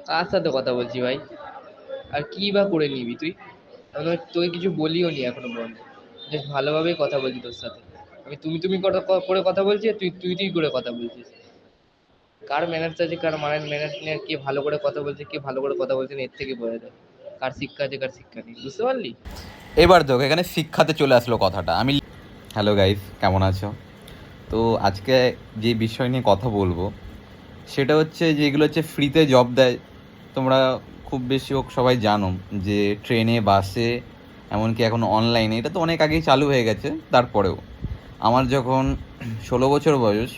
কার সাথে কথা বলছি ভাই? আর কি বা করে নিবি তুই? আমি তোকে কিছু বলিও নি এখনো পর্যন্ত। জাস্ট ভালোভাবেই কথা বলছি তোর সাথে। আমি তুমি তুমি করে কথা বলছি, আর তুই তুই তুই করে কথা বলছিস। কার ম্যানার্স আছে, কার ম্যানার্স নেই, আর কে ভালো করে কথা বলছে, কে ভালো করে কথা বলছে না, এর থেকে বোঝা যায় কার শিক্ষা আছে, কার শিক্ষা নেই। বুঝতে পারলি? এবার দেখো এখানে শিক্ষাতে চলে আসলো কথাটা। হ্যালো গাইস, কেমন আছো? তো আজকে যে বিষয় নিয়ে কথা বলবো সেটা হচ্ছে যে এগুলো হচ্ছে ফ্রিতে জব দেয়। তোমরা খুব বেশি হোক সবাই জানো যে ট্রেনে, বাসে, এমনকি এখন অনলাইনে, এটা তো অনেক আগেই চালু হয়ে গেছে। তারপরেও আমার যখন 16 বছর বয়স,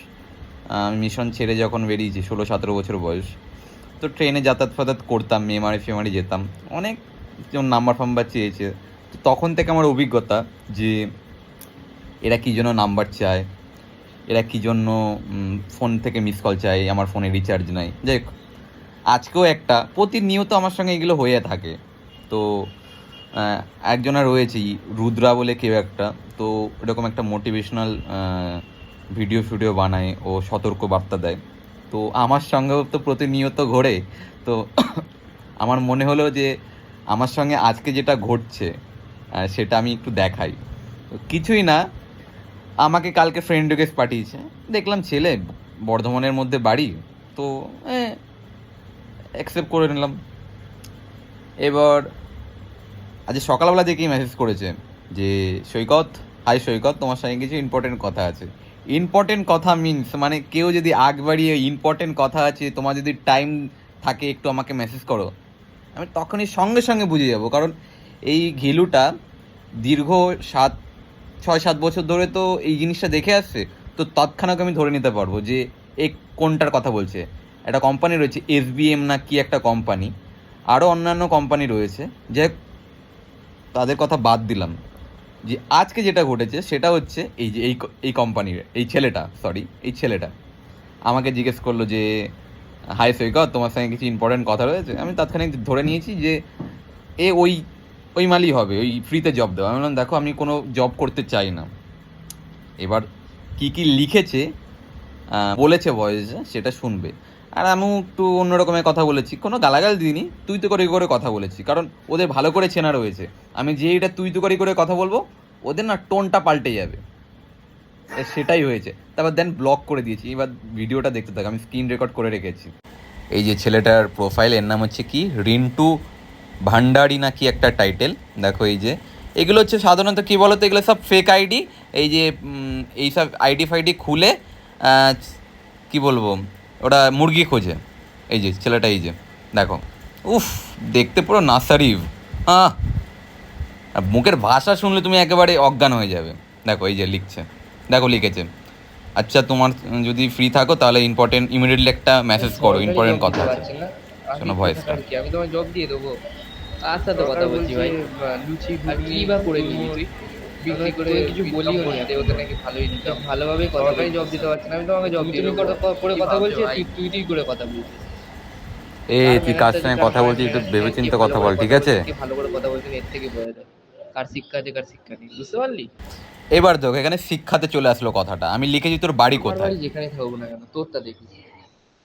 আমি মিশন ছেড়ে যখন বেরিয়েছি, 16-17 বছর বয়স, তো ট্রেনে যাতায়াত ফাতায়াত করতাম, মেমারি ফেমারি যেতাম। অনেক যেমন নাম্বার ফাম্বার চেয়েছে, তো তখন থেকে আমার অভিজ্ঞতা যে এরা কী জন্য নাম্বার চায়, এরা কী জন্য ফোন থেকে মিস কল চায়, আমার ফোনে রিচার্জ নাই। যাই হোক, আজকেও একটা প্রতিনিয়ত আমার সঙ্গে এগুলো হয়ে থাকে। তো একজনা রয়েছে রুদ্রা বলে কেউ একটা, তো এরকম একটা মোটিভেশনাল ভিডিও ফিডিও বানায়, ও সতর্ক বার্তা দেয়। তো আমার সঙ্গেও তো প্রতিনিয়ত ঘোরে। তো আমার মনে হলো যে আমার সঙ্গে আজকে যেটা ঘটছে সেটা আমি একটু দেখাই। তো কিছুই না, আমাকে কালকে ফ্রেন্ড রিকোয়েস্ট পাঠিয়েছে, দেখলাম ছেলে বর্ধমানের মধ্যে বাড়ি, তো অ্যাকসেপ্ট করে নিলাম। এবার আজ সকালবেলা দেখেই মেসেজ করেছে যে সৈকত, হাই সৈকত, তোমার সঙ্গে কিছু ইম্পর্টেন্ট কথা আছে। ইম্পর্টেন্ট কথা মিনস মানে কেউ যদি আগ বাড়িয়ে ইম্পর্টেন্ট কথা আছে, তোমার যদি টাইম থাকে একটু আমাকে মেসেজ করো, আমি তখনই সঙ্গে সঙ্গে বুঝে যাব। কারণ এই ঘিলুটা দীর্ঘ 6-7 বছর ধরে তো এই জিনিসটা দেখে আসছে। তো তৎক্ষণাৎ আমি ধরে নিতে পারবো যে এ কোনটার কথা বলছে। একটা কোম্পানি রয়েছে SBM না কি একটা কোম্পানি, আরও অন্যান্য কোম্পানি রয়েছে, যে তাদের কথা বাদ দিলাম। যে আজকে যেটা ঘটেছে সেটা হচ্ছে এই যে এই কোম্পানির এই ছেলেটা আমাকে জিজ্ঞেস করলো যে হাই সৈকত, তোমার সঙ্গে কিছু ইম্পর্টেন্ট কথা রয়েছে। আমি তাৎক্ষণিক ধরে নিয়েছি যে এ ওই ওই মালই হবে, ওই ফ্রিতে জব দেওয়া। আমি বললাম দেখো, আমি কোনো জব করতে চাই না। এবার কি কি লিখেছে বলেছে ভয়েসে সেটা শুনবে। আর আমিও একটু অন্যরকমের কথা বলেছি, কোনো গালাগাল দিইনি, তুই তো করে করে কথা বলেছি, কারণ ওদের ভালো করে চেনা রয়েছে। আমি যে এটা তুই তো করে কথা বলবো, ওদের না টোনটা পাল্টে যাবে। সেটাই হয়েছে। তারপর দেন ব্লক করে দিয়েছি। এবার ভিডিওটা দেখতে থাক, আমি স্ক্রিন রেকর্ড করে রেখেছি। এই যে ছেলেটার প্রোফাইল, এর নাম হচ্ছে কি রিন্টু ভান্ডারি না কি একটা টাইটেল। দেখো এই যে এগুলো হচ্ছে সাধারণত কী বলতো, এগুলো সব ফেক আইডি। এই যে এইসব আইডি ফাইডি খুলে কি বলবো, ওটা মুরগি খোঁজে। এই যে ছেলেটা, এই যে দেখো, উফ, দেখতে পুরো নার্সারি। হ্যাঁ, মুখের ভাষা শুনলে তুমি একেবারে অজ্ঞান হয়ে যাবে। দেখো এই যে লিখছে, দেখো লিখেছে, আচ্ছা তোমার যদি ফ্রি থাকো তাহলে ইমিডিয়েটলি একটা মেসেজ করো, সরকারি জব ইম্পর্টেন্ট কথা দিতে আছে। পারছেন না? আমি শোনো ফ্রি ভয়েসটা। থাকার কি, আমি তোমায় জব দিয়ে দেবো। কার সাথে কথা বলছি ভাই? লুচি আর ঘুগনি কি বা করে নিবি মোমো তুই? বিক্রি করে তোকে কিছু ইনকাম বলিও নি, করি আর এখন। ওতে নাকি ভালো ইনকাম। ভালোভাবেই কথা সরকারি বলছি জব তোর দিতে সাথে। পারছে না, আমি তোমাকে জব তুমি দিয়ে তুমি দেবো। করে কি কথা ভাবছো বলছি, আর ভাই? তুই তুই তুই করে কথা বলছিস। এ কার তুই ম্যানার্স কার আছে, সঙ্গে কার কথা বলছিস একটু ম্যানার্স নেই, কে ভেবেচিন্তে ভালো কথা করে বল, ঠিক কথা আছে? বলছে, কে ভালো করে কথা বলছে না, এর থেকে বোঝা যায় কার শিক্ষা আছে, কার শিক্ষা নেই। বুঝতে পারলি? এবার দেখো এখানে শিক্ষাতে চলে আসলো কথাটা। আমি লিখেছি তোর বাড়ি আমার কোথায়। বাড়ি যেখানে থাকুক না কেন, তোরটা দেখিস।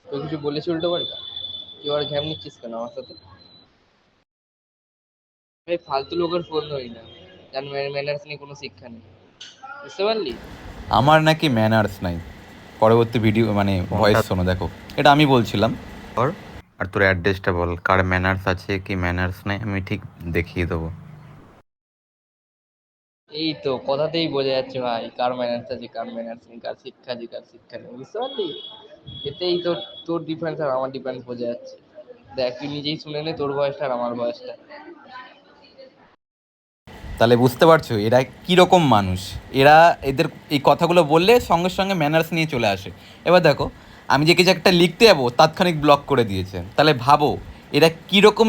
তোর কিছু বলেছি উল্টো পাল্টা? তুই আর ঘ্যাম নিচ্ছিস কেন আমার সাথে? ভাই ফালতু লোকের ফোন ধরি না, যার ম্যানার্স নেই, কোনো শিক্ষা নেই। বুঝতে পারলি? আমার নাকি ম্যানার্স নাই। পরবর্তী ভিডিও মানে কোনটা ভয়েস শোনো, দেখো এটা আমি বলছিলাম। ধর। আর তোর অ্যাড্রেসটা বল, কার ম্যানার্স আছে কি ম্যানার্স নাই, আমি ঠিক দেখিয়ে দেবো। এই তো কথাতেই বোঝা যাচ্ছে ভাই কার ম্যানার্স আছে, কার ম্যানার্স নেই, কার শিক্ষা আছে, কার শিক্ষা নেই। বুঝতে পারলি? এতেই তোর তোর ডিফারেন্স আর আমার ডিফারেন্স বোঝা যাচ্ছে। দেখ তুই নিজেই শুনে নে তোর বয়সটা আর আমার বয়সটা। তাহলে বুঝতে পারছো এরা কীরকম মানুষ। এরা এদের এই কথাগুলো বললে সঙ্গে সঙ্গে ম্যানার্স নিয়ে চলে আসে। এবার দেখো, আমি যে কিছু একটা লিখতে যাবো তাৎক্ষণিক ব্লক করে দিয়েছে। তাহলে ভাবো এরা কীরকম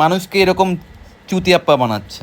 মানুষকে এরকম চুতিয়াপ্পা বানাচ্ছে।